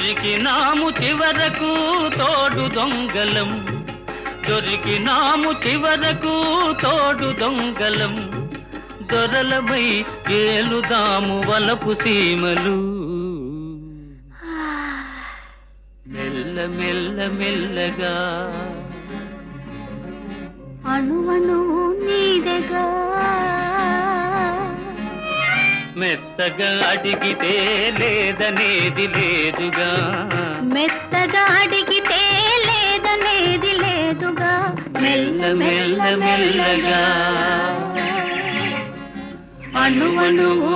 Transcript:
దొరికినాము చివరకు తోడు దొంగలం, దొరికినాము చివరకు తోడు దొంగలం, దొరలమై ఏలుదాము వలపు సీమలు. మెల్ల మెల్ల మెల్లగా అణువణు నీదెగా, మెత్తగా అడిగితే లేదనేది లేదుగా, మెత్తగా అడిగితే లేదనేది లేదుగా, మెల్ల మెల్ల మెల్లగా అణువణువు